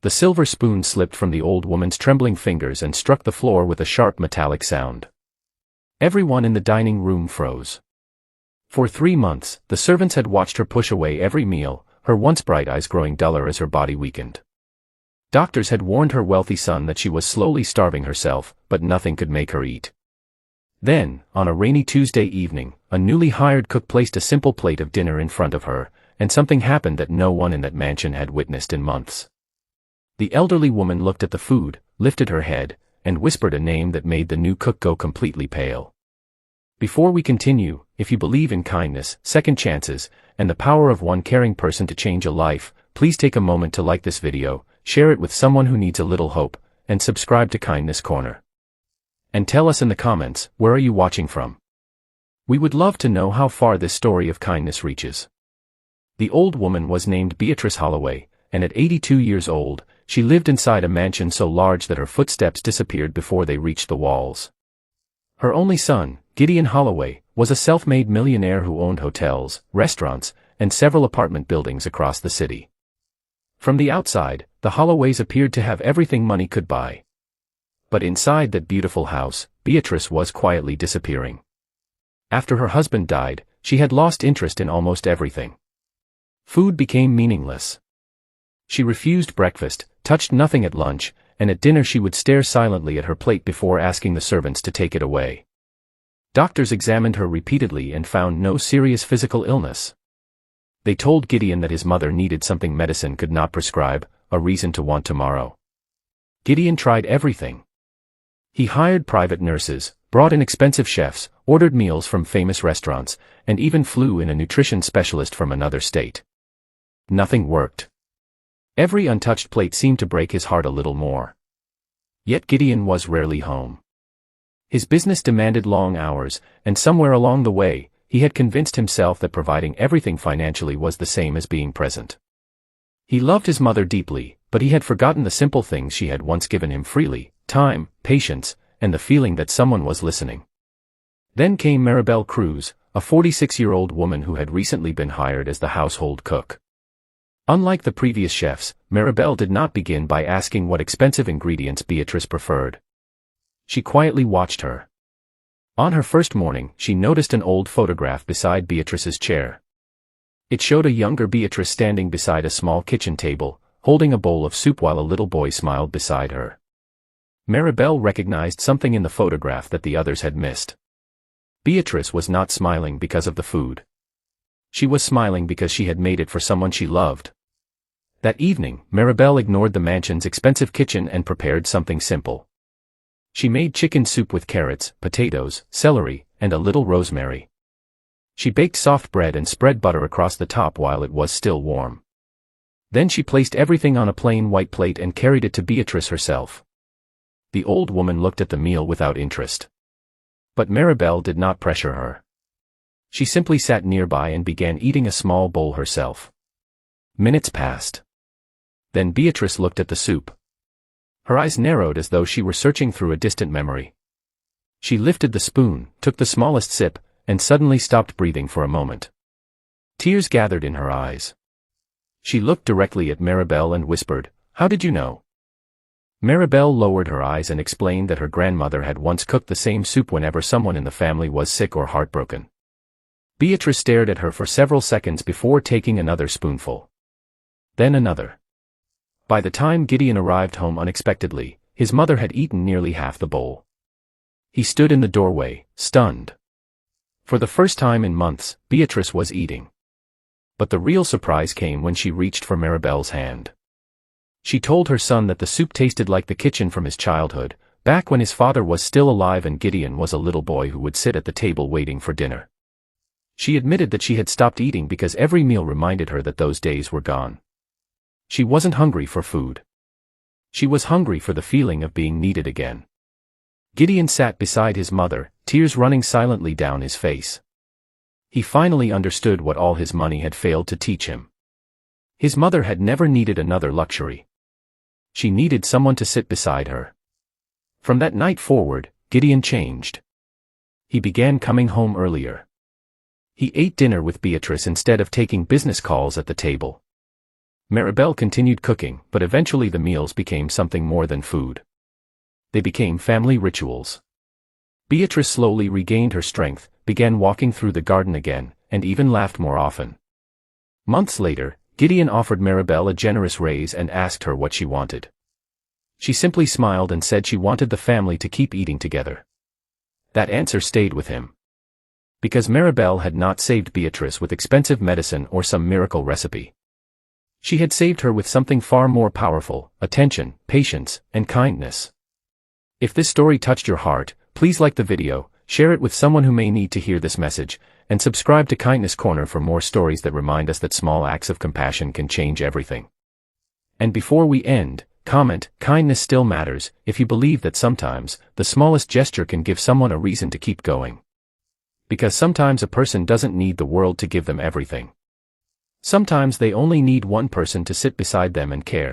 The silver spoon slipped from the old woman's trembling fingers and struck the floor with a sharp metallic sound. Everyone in the dining room froze. For 3 months, the servants had watched her push away every meal, her once bright eyes growing duller as her body weakened. Doctors had warned her wealthy son that she was slowly starving herself, but nothing could make her eat. Then, on a rainy Tuesday evening, a newly hired cook placed a simple plate of dinner in front of her, and something happened that no one in that mansion had witnessed in months. The elderly woman looked at the food, lifted her head, and whispered a name that made the new cook go completely pale. Before we continue, if you believe in kindness, second chances, and the power of one caring person to change a life, please take a moment to like this video, share it with someone who needs a little hope, and subscribe to Kindness Corner. And tell us in the comments, where are you watching from? We would love to know how far this story of kindness reaches. The old woman was named Beatrice Holloway, and at 82 years old, she lived inside a mansion so large that her footsteps disappeared before they reached the walls. Her only son, Gideon Holloway, was a self-made millionaire who owned hotels, restaurants, and several apartment buildings across the city. From the outside, the Holloways appeared to have everything money could buy. But inside that beautiful house, Beatrice was quietly disappearing. After her husband died, she had lost interest in almost everything. Food became meaningless. She refused breakfast, touched nothing at lunch, and at dinner she would stare silently at her plate before asking the servants to take it away. Doctors examined her repeatedly and found no serious physical illness. They told Gideon that his mother needed something medicine could not prescribe, a reason to want tomorrow. Gideon tried everything. He hired private nurses, brought in expensive chefs, ordered meals from famous restaurants, and even flew in a nutrition specialist from another state. Nothing worked. Every untouched plate seemed to break his heart a little more. Yet Gideon was rarely home. His business demanded long hours, and somewhere along the way, he had convinced himself that providing everything financially was the same as being present. He loved his mother deeply, but he had forgotten the simple things she had once given him freely: time, patience, and the feeling that someone was listening. Then came Maribel Cruz, a 46-year-old woman who had recently been hired as the household cook. Unlike the previous chefs, Maribel did not begin by asking what expensive ingredients Beatrice preferred. She quietly watched her. On her first morning, she noticed an old photograph beside Beatrice's chair. It showed a younger Beatrice standing beside a small kitchen table, holding a bowl of soup while a little boy smiled beside her. Maribel recognized something in the photograph that the others had missed. Beatrice was not smiling because of the food. She was smiling because she had made it for someone she loved. That evening, Maribel ignored the mansion's expensive kitchen and prepared something simple. She made chicken soup with carrots, potatoes, celery, and a little rosemary. She baked soft bread and spread butter across the top while it was still warm. Then she placed everything on a plain white plate and carried it to Beatrice herself. The old woman looked at the meal without interest. But Maribel did not pressure her. She simply sat nearby and began eating a small bowl herself. Minutes passed. Then Beatrice looked at the soup. Her eyes narrowed as though she were searching through a distant memory. She lifted the spoon, took the smallest sip, and suddenly stopped breathing for a moment. Tears gathered in her eyes. She looked directly at Maribel and whispered, "How did you know?" Maribel lowered her eyes and explained that her grandmother had once cooked the same soup whenever someone in the family was sick or heartbroken. Beatrice stared at her for several seconds before taking another spoonful. Then another. By the time Gideon arrived home unexpectedly, his mother had eaten nearly half the bowl. He stood in the doorway, stunned. For the first time in months, Beatrice was eating. But the real surprise came when she reached for Maribel's hand. She told her son that the soup tasted like the kitchen from his childhood, back when his father was still alive and Gideon was a little boy who would sit at the table waiting for dinner. She admitted that she had stopped eating because every meal reminded her that those days were gone. She wasn't hungry for food. She was hungry for the feeling of being needed again. Gideon sat beside his mother, tears running silently down his face. He finally understood what all his money had failed to teach him. His mother had never needed another luxury. She needed someone to sit beside her. From that night forward, Gideon changed. He began coming home earlier. He ate dinner with Beatrice instead of taking business calls at the table. Maribel continued cooking, but eventually the meals became something more than food. They became family rituals. Beatrice slowly regained her strength, began walking through the garden again, and even laughed more often. Months later, Gideon offered Maribel a generous raise and asked her what she wanted. She simply smiled and said she wanted the family to keep eating together. That answer stayed with him. Because Maribel had not saved Beatrice with expensive medicine or some miracle recipe. She had saved her with something far more powerful: attention, patience, and kindness. If this story touched your heart, please like the video, share it with someone who may need to hear this message, and subscribe to Kindness Corner for more stories that remind us that small acts of compassion can change everything. And before we end, comment, kindness still matters, if you believe that sometimes, the smallest gesture can give someone a reason to keep going. Because sometimes a person doesn't need the world to give them everything. Sometimes they only need one person to sit beside them and care.